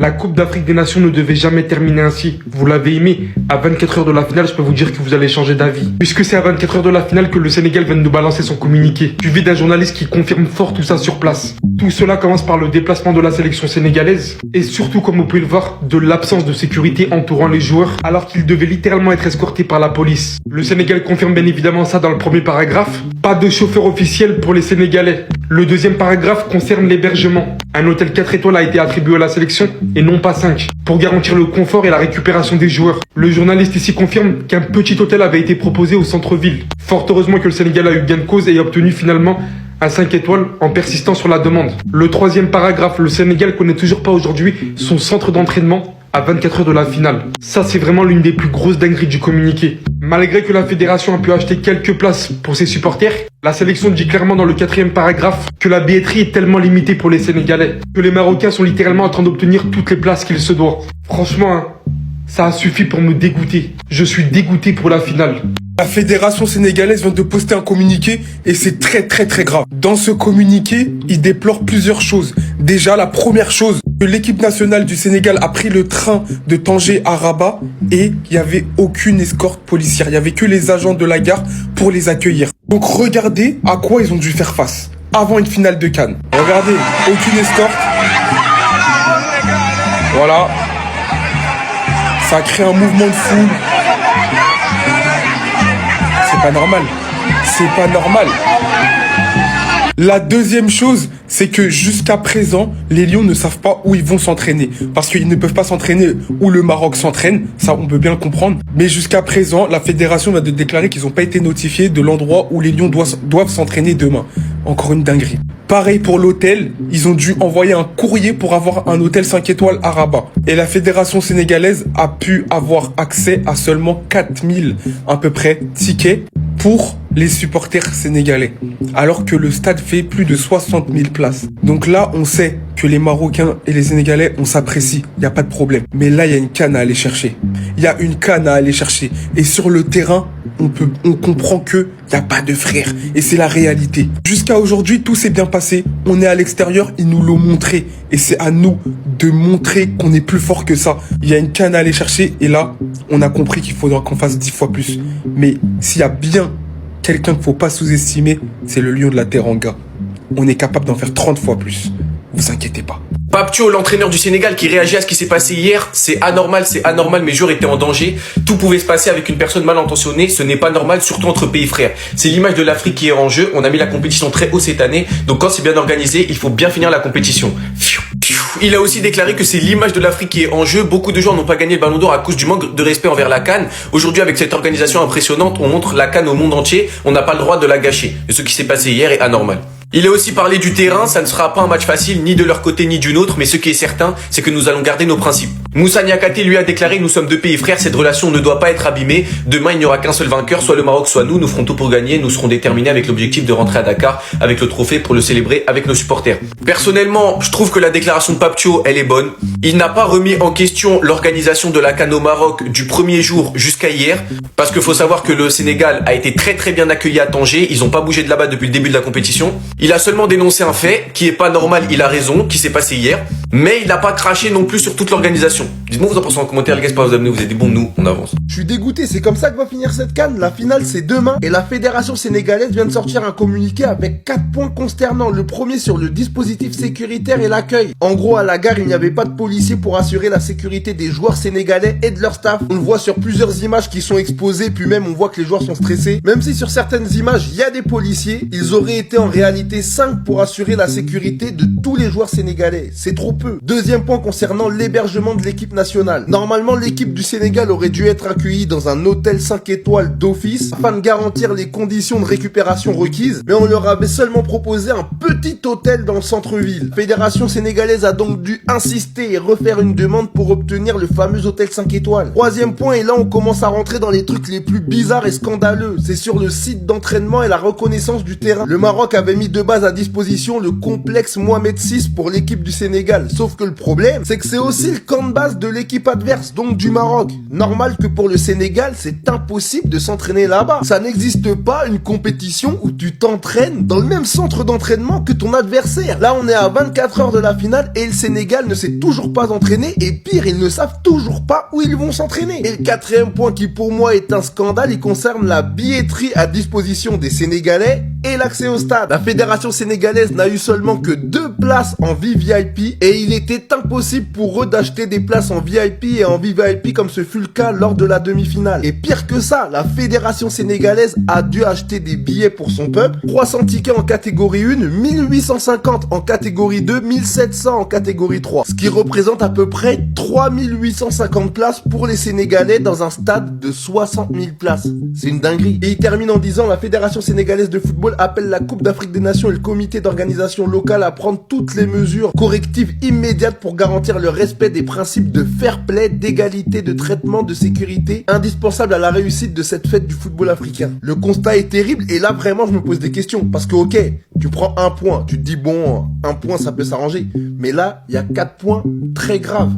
La Coupe d'Afrique des Nations ne devait jamais terminer ainsi. Vous l'avez aimé. À 24 heures de la finale, je peux vous dire que vous allez changer d'avis. Puisque c'est à 24 heures de la finale que le Sénégal vient de nous balancer son communiqué, suivi d'un journaliste qui confirme fort tout ça sur place. Tout cela commence par le déplacement de la sélection sénégalaise et surtout, comme vous pouvez le voir, de l'absence de sécurité entourant les joueurs alors qu'ils devaient littéralement être escortés par la police. Le Sénégal confirme bien évidemment ça dans le premier paragraphe. Pas de chauffeur officiel pour les Sénégalais. Le deuxième paragraphe concerne l'hébergement. Un hôtel 4 étoiles a été attribué à la sélection et non pas 5, pour garantir le confort et la récupération des joueurs. Le journaliste ici confirme qu'un petit hôtel avait été proposé au centre-ville. Fort heureusement que le Sénégal a eu gain de cause et a obtenu finalement un 5 étoiles en persistant sur la demande. Le troisième paragraphe, le Sénégal connaît toujours pas aujourd'hui son centre d'entraînement à 24 heures de la finale. Ça, c'est vraiment l'une des plus grosses dingueries du communiqué. Malgré que la fédération a pu acheter quelques places pour ses supporters, la sélection dit clairement dans le quatrième paragraphe que la billetterie est tellement limitée pour les Sénégalais que les Marocains sont littéralement en train d'obtenir toutes les places qu'il se doit. Franchement, hein, ça a suffi pour me dégoûter. Je suis dégoûté pour la finale. La fédération sénégalaise vient de poster un communiqué et c'est très grave. Dans ce communiqué, il déplore plusieurs choses. Déjà, la première chose, que l'équipe nationale du Sénégal a pris le train de Tanger à Rabat et il n'y avait aucune escorte policière. Il n'y avait que les agents de la gare pour les accueillir. Donc regardez à quoi ils ont dû faire face avant une finale de CAN. Regardez, aucune escorte. Voilà. Ça a créé un mouvement de foule. C'est pas normal. C'est pas normal. La deuxième chose, c'est que jusqu'à présent, les Lions ne savent pas où ils vont s'entraîner. Parce qu'ils ne peuvent pas s'entraîner où le Maroc s'entraîne. Ça, on peut bien le comprendre. Mais jusqu'à présent, la fédération vient de déclarer qu'ils n'ont pas été notifiés de l'endroit où les Lions doivent s'entraîner demain. Encore une dinguerie. Pareil pour l'hôtel, ils ont dû envoyer un courrier pour avoir un hôtel 5 étoiles à Rabat. Et la fédération sénégalaise a pu avoir accès à seulement 4000 à peu près tickets pour les supporters sénégalais. Alors que le stade fait plus de 60 000 places. Donc là, on sait que les Marocains et les Sénégalais, on s'apprécie. Il n'y a pas de problème. Mais là, il y a une canne à aller chercher. Il y a une canne à aller chercher. Et sur le terrain, on comprend que il n'y a pas de frères. Et c'est la réalité. Jusqu'à aujourd'hui, tout s'est bien passé. On est à l'extérieur, ils nous l'ont montré. Et c'est à nous de montrer qu'on est plus fort que ça. Il y a une canne à aller chercher. Et là, on a compris qu'il faudra qu'on fasse 10 fois plus. Mais s'il y a bien quelqu'un qu'il ne faut pas sous-estimer, c'est le lion de la Teranga. On est capable d'en faire 30 fois plus. Vous inquiétez pas. Pape Thiaw, l'entraîneur du Sénégal qui réagit à ce qui s'est passé hier, c'est anormal, mes joueurs étaient en danger, tout pouvait se passer avec une personne mal intentionnée, ce n'est pas normal, surtout entre pays frères. C'est l'image de l'Afrique qui est en jeu, on a mis la compétition très haut cette année, donc quand c'est bien organisé, il faut bien finir la compétition. Il a aussi déclaré que c'est l'image de l'Afrique qui est en jeu, beaucoup de joueurs n'ont pas gagné le Ballon d'Or à cause du manque de respect envers la CAN. Aujourd'hui, avec cette organisation impressionnante, on montre la CAN au monde entier, on n'a pas le droit de la gâcher. Et ce qui s'est passé hier est anormal. Il a aussi parlé du terrain, ça ne sera pas un match facile ni de leur côté ni du nôtre, mais ce qui est certain, c'est que nous allons garder nos principes. Moussa Niakhaté lui a déclaré: nous sommes deux pays frères, cette relation ne doit pas être abîmée. Demain, il n'y aura qu'un seul vainqueur, soit le Maroc, soit nous ferons tout pour gagner, nous serons déterminés avec l'objectif de rentrer à Dakar avec le trophée pour le célébrer avec nos supporters. Personnellement, je trouve que la déclaration de Pape Thiaw, elle est bonne. Il n'a pas remis en question l'organisation de la CAN au Maroc du premier jour jusqu'à hier, parce qu'il faut savoir que le Sénégal a été très bien accueilli à Tanger, ils n'ont pas bougé de là-bas depuis le début de la compétition. Il a seulement dénoncé un fait qui est pas normal, il a raison, qui s'est passé hier, mais il n'a pas craché non plus sur toute l'organisation. Dites-moi vous en pensez en commentaire, les gars, c'est pas vous amener, vous êtes des bons, nous, on avance. Je suis dégoûté, c'est comme ça que va finir cette CAN. La finale, c'est demain et la fédération sénégalaise vient de sortir un communiqué avec 4 points consternants. Le premier sur le dispositif sécuritaire et l'accueil. En gros, à la gare, il n'y avait pas de policiers pour assurer la sécurité des joueurs sénégalais et de leur staff. On le voit sur plusieurs images qui sont exposées, puis même on voit que les joueurs sont stressés. Même si sur certaines images, il y a des policiers, ils auraient été en réalité 5 pour assurer la sécurité de tous les joueurs sénégalais. C'est trop peu. Deuxième point concernant l'hébergement de l'équipe nationale. Normalement, l'équipe du Sénégal aurait dû être accueillie dans un hôtel 5 étoiles d'office afin de garantir les conditions de récupération requises, mais on leur avait seulement proposé un petit hôtel dans le centre-ville. La fédération sénégalaise a donc dû insister et refaire une demande pour obtenir le fameux hôtel 5 étoiles. Troisième point, et là on commence à rentrer dans les trucs les plus bizarres et scandaleux. C'est sur le site d'entraînement et la reconnaissance du terrain. Le Maroc avait mis de base à disposition le complexe Mohamed VI pour l'équipe du Sénégal. Sauf que le problème, c'est que c'est aussi le camp de base de l'équipe adverse, donc du Maroc. Normal que pour le Sénégal, c'est impossible de s'entraîner là-bas. Ça n'existe pas une compétition où tu t'entraînes dans le même centre d'entraînement que ton adversaire. Là, on est à 24 heures de la finale et le Sénégal ne s'est toujours pas entraîné et pire, ils ne savent toujours pas où ils vont s'entraîner. Et le quatrième point qui pour moi est un scandale, il concerne la billetterie à disposition des Sénégalais et l'accès au stade. La fédération sénégalaise n'a eu seulement que 2 places en VVIP et il était impossible pour eux d'acheter des places en VIP et en VVIP comme ce fut le cas lors de la demi-finale. Et pire que ça, la fédération sénégalaise a dû acheter des billets pour son peuple, 300 tickets en catégorie 1, 1850 en catégorie 2, 1700 en catégorie 3, ce qui représente à peu près 3850 places pour les Sénégalais dans un stade de 60 000 places. C'est une dinguerie. Et il termine en disant: la fédération sénégalaise de football appelle la Coupe d'Afrique des Nations et le comité d'organisation locale à prendre toutes les mesures correctives immédiates pour garantir le respect des principes de fair play, d'égalité, de traitement, de sécurité, indispensables à la réussite de cette fête du football africain. Le constat est terrible et là vraiment je me pose des questions parce que ok, tu prends un point, tu te dis bon, un point ça peut s'arranger, mais là il y a 4 points très graves.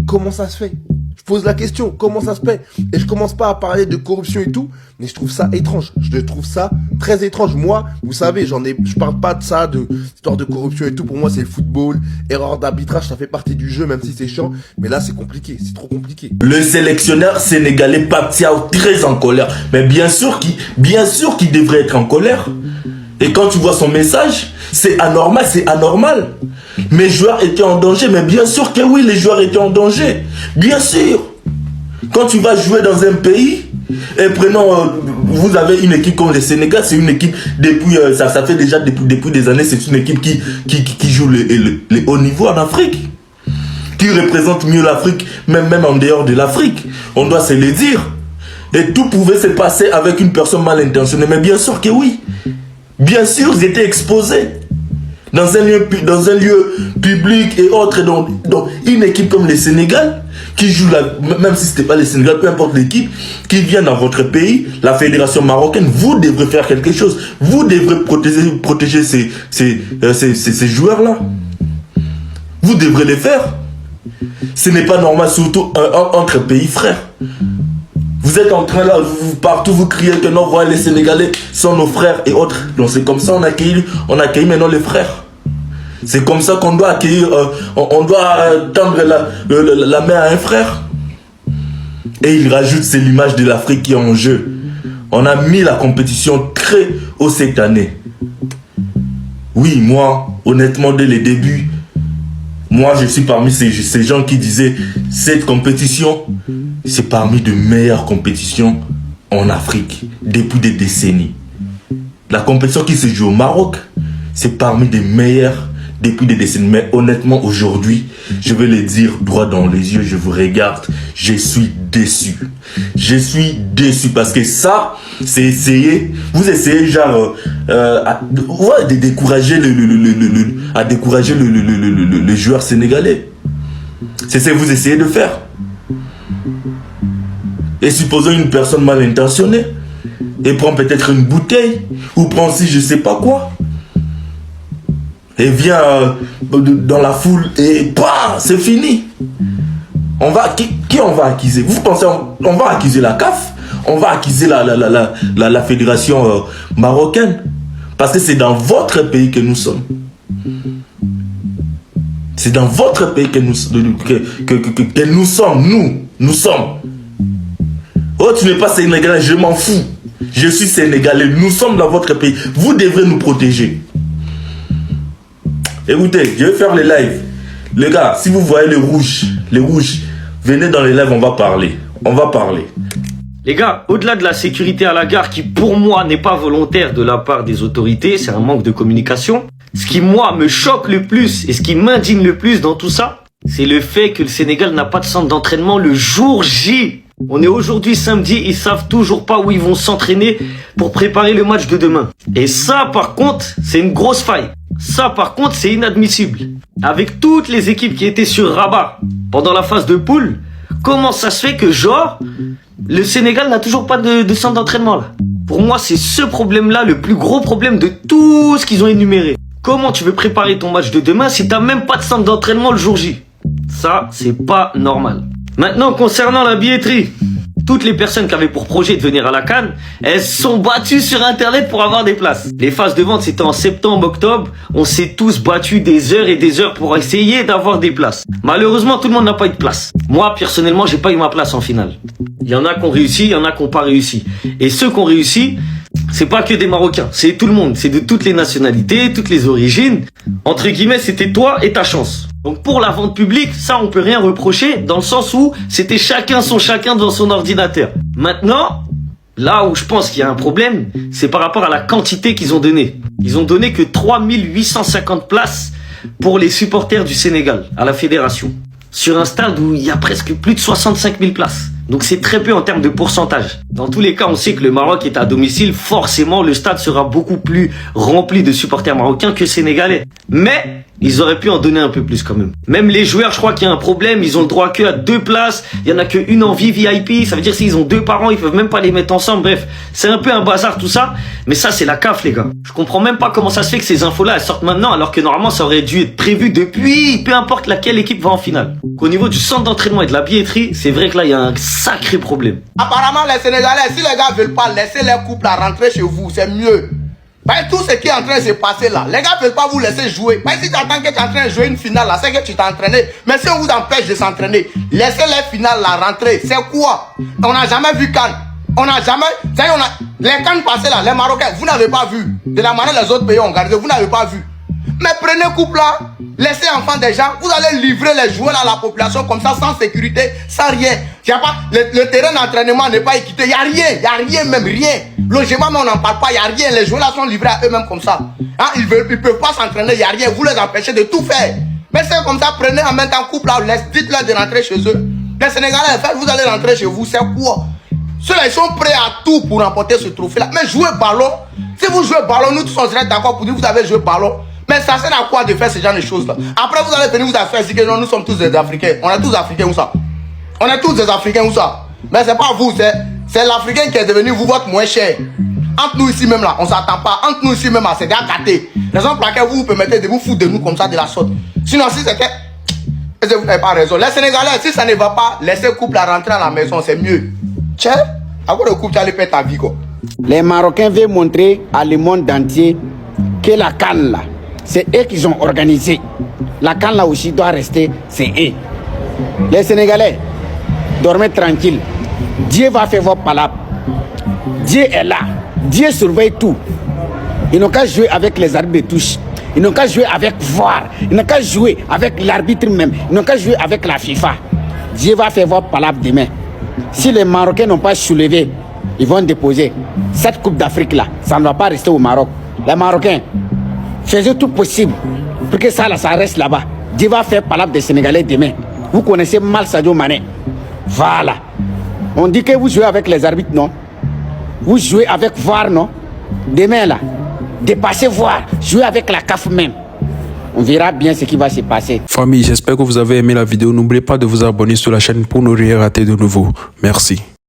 Comment ça se fait? Je pose la question, comment ça se fait? Et je commence pas à parler de corruption et tout, mais je trouve ça étrange. Je trouve ça très étrange. Moi, vous savez, je parle pas de ça, de histoire de corruption et tout. Pour moi, c'est le football. Erreur d'arbitrage, ça fait partie du jeu, même si c'est chiant. Mais là, c'est compliqué, c'est trop compliqué. Le sélectionneur sénégalais Pape Thiaw très en colère. Mais bien sûr qu'il devrait être en colère. Et quand tu vois son message, c'est anormal, c'est anormal. Mes joueurs étaient en danger, mais bien sûr que oui, les joueurs étaient en danger. Bien sûr. Quand tu vas jouer dans un pays, et prenons, vous avez une équipe comme le Sénégal, c'est une équipe depuis, ça fait déjà depuis des années, c'est une équipe qui joue les hauts niveaux en Afrique. Qui représente mieux l'Afrique, même en dehors de l'Afrique. On doit se le dire. Et tout pouvait se passer avec une personne mal intentionnée, mais bien sûr que oui. Bien sûr, ils étaient exposés. Dans un lieu public et autres, donc une équipe comme le Sénégal, qui joue, même si ce n'était pas le Sénégal, peu importe l'équipe, qui vient dans votre pays, la fédération marocaine, vous devrez faire quelque chose. Vous devrez protéger ces joueurs-là. Vous devrez les faire. Ce n'est pas normal, surtout entre pays frères. Vous êtes en train là, partout vous criez que non, voilà, les Sénégalais sont nos frères et autres. Donc c'est comme ça on accueille maintenant les frères. C'est comme ça qu'on doit accueillir, on doit tendre la main à un frère. Et il rajoute, c'est l'image de l'Afrique qui est en jeu. On a mis la compétition très haut cette année. Oui, moi, honnêtement, dès les débuts, moi je suis parmi ces gens qui disaient, cette compétition, c'est parmi de meilleures compétitions en Afrique, depuis des décennies. La compétition qui se joue au Maroc, c'est parmi des meilleures depuis des décennies. Mais honnêtement, aujourd'hui, je vais le dire droit dans les yeux, je vous regarde, je suis déçu. Je suis déçu parce que ça, c'est essayer, vous essayez genre de décourager le joueur sénégalais. C'est ce que vous essayez de faire. Et supposons une personne mal intentionnée et prend peut-être une bouteille ou prend aussi je sais pas quoi et vient dans la foule et bah, c'est fini. Qui on va accuser? Vous pensez on va accuser la CAF? On va accuser la fédération marocaine? Parce que c'est dans votre pays que nous sommes. C'est dans votre pays que nous sommes. Nous sommes. Oh, tu n'es pas sénégalais, je m'en fous. Je suis sénégalais, nous sommes dans votre pays. Vous devrez nous protéger. Écoutez, je vais faire les lives. Les gars, si vous voyez les rouges, venez dans les lives, on va parler. Les gars, au-delà de la sécurité à la gare qui pour moi n'est pas volontaire de la part des autorités, c'est un manque de communication. Ce qui moi me choque le plus et ce qui m'indigne le plus dans tout ça, c'est le fait que le Sénégal n'a pas de centre d'entraînement le jour J. On est aujourd'hui samedi, ils savent toujours pas où ils vont s'entraîner pour préparer le match de demain. Et ça par contre, c'est une grosse faille. Ça par contre, c'est inadmissible. Avec toutes les équipes qui étaient sur Rabat pendant la phase de poule, comment ça se fait que genre, le Sénégal n'a toujours pas de centre d'entraînement là? Pour moi, c'est ce problème-là le plus gros problème de tout ce qu'ils ont énuméré. Comment tu veux préparer ton match de demain si t'as même pas de centre d'entraînement le jour J? Ça, c'est pas normal. Maintenant, concernant la billetterie, toutes les personnes qui avaient pour projet de venir à la CAN, elles sont battues sur Internet pour avoir des places. Les phases de vente, c'était en septembre, octobre. On s'est tous battus des heures et des heures pour essayer d'avoir des places. Malheureusement, tout le monde n'a pas eu de place. Moi, personnellement, j'ai pas eu ma place en finale. Il y en a qui ont réussi, il y en a qui n'ont pas réussi. Et ceux qui ont réussi, c'est pas que des Marocains, c'est tout le monde. C'est de toutes les nationalités, toutes les origines. Entre guillemets, c'était toi et ta chance. Donc pour la vente publique, ça on peut rien reprocher dans le sens où c'était chacun devant son ordinateur. Maintenant, là où je pense qu'il y a un problème, c'est par rapport à la quantité qu'ils ont donné. Ils ont donné que 3850 places pour les supporters du Sénégal à la fédération. Sur un stade où il y a presque plus de 65 000 places. Donc c'est très peu en termes de pourcentage. Dans tous les cas, on sait que le Maroc est à domicile. Forcément, le stade sera beaucoup plus rempli de supporters marocains que sénégalais. Mais ils auraient pu en donner un peu plus quand même. Même les joueurs, je crois qu'il y a un problème. Ils ont le droit que à 2 places. Il y en a qu'une en VIP. Ça veut dire s'ils ont 2 parents, ils peuvent même pas les mettre ensemble. Bref, c'est un peu un bazar tout ça. Mais ça, c'est la CAF, les gars. Je comprends même pas comment ça se fait que ces infos-là, elles sortent maintenant alors que normalement, ça aurait dû être prévu depuis, peu importe laquelle équipe va en finale. Au niveau du centre d'entraînement et de la billetterie, c'est vrai que là, il y a un sacré problème. Apparemment, les Sénégalais, si les gars veulent pas laisser les couples à rentrer chez vous, c'est mieux. Parce que tout ce qui est en train de se passer là, les gars veulent pas vous laisser jouer. Parce que si tu attends que tu es en train de jouer une finale là, c'est que tu t'es entraîné. Mais si on vous empêche de s'entraîner, laissez les finales là rentrer. C'est quoi? On n'a jamais vu Cannes. On n'a jamais... Les Cannes passées là, les Marocains, vous n'avez pas vu. De la manière les autres pays ont gardé, vous n'avez pas vu. Mais prenez couple là, laissez enfants des gens, vous allez livrer les joueurs à la population comme ça, sans sécurité, sans rien. Y a pas, le terrain d'entraînement n'est pas équipé, il n'y a rien, même rien. Logement, mais on n'en parle pas, il n'y a rien. Les joueurs là sont livrés à eux-mêmes comme ça. Hein, ils ne peuvent pas s'entraîner, il n'y a rien, vous les empêchez de tout faire. Mais c'est comme ça, prenez en même temps couple là, dites-leur de rentrer chez eux. Les Sénégalais, vous allez rentrer chez vous, c'est quoi? Ceux-là, ils sont prêts à tout pour remporter ce trophée-là. Mais jouer ballon, si vous jouez ballon, nous tous on serait d'accord pour dire que vous avez joué ballon. Mais ça sert à quoi de faire ce genre de choses-là? Après, vous allez venir vous faire dire que non, nous sommes tous des Africains. On est tous Africains ou ça? On est tous des Africains ou ça? Mais c'est pas vous, c'est l'Africain qui est devenu vous votre moins cher. Entre nous ici même là, on s'attend pas. Entre nous ici même là, c'est des gâtés. Raison pour laquelle vous vous permettez de vous foutre de nous comme ça de la sorte. Sinon, si c'était... Vous n'avez pas raison. Les Sénégalais, si ça ne va pas, laissez le couple à rentrer à la maison, c'est mieux. Tiens, avant le couple, tu allais perdre ta vie, quoi. Les Marocains veulent montrer à le monde entier que la CAN là, c'est eux qui ont organisé. La CAN là aussi doit rester, c'est eux. Les Sénégalais, dormez tranquille. Dieu va faire vos palabres. Dieu est là. Dieu surveille tout. Ils n'ont qu'à jouer avec les arbitres de touche. Ils n'ont qu'à jouer avec VAR. Ils n'ont qu'à jouer avec l'arbitre même. Ils n'ont qu'à jouer avec la FIFA. Dieu va faire vos palabres demain. Si les Marocains n'ont pas soulevé, ils vont déposer cette Coupe d'Afrique là. Ça ne va pas rester au Maroc. Les Marocains, faisez tout possible pour que ça reste là-bas. Dieu va faire palabre des Sénégalais demain. Vous connaissez mal Sadio Mané. Voilà. On dit que vous jouez avec les arbitres, non? Vous jouez avec VAR, non? Demain là, dépassez VAR, jouez avec la CAF même. On verra bien ce qui va se passer. Famille, j'espère que vous avez aimé la vidéo. N'oubliez pas de vous abonner sur la chaîne pour ne rien rater de nouveau. Merci.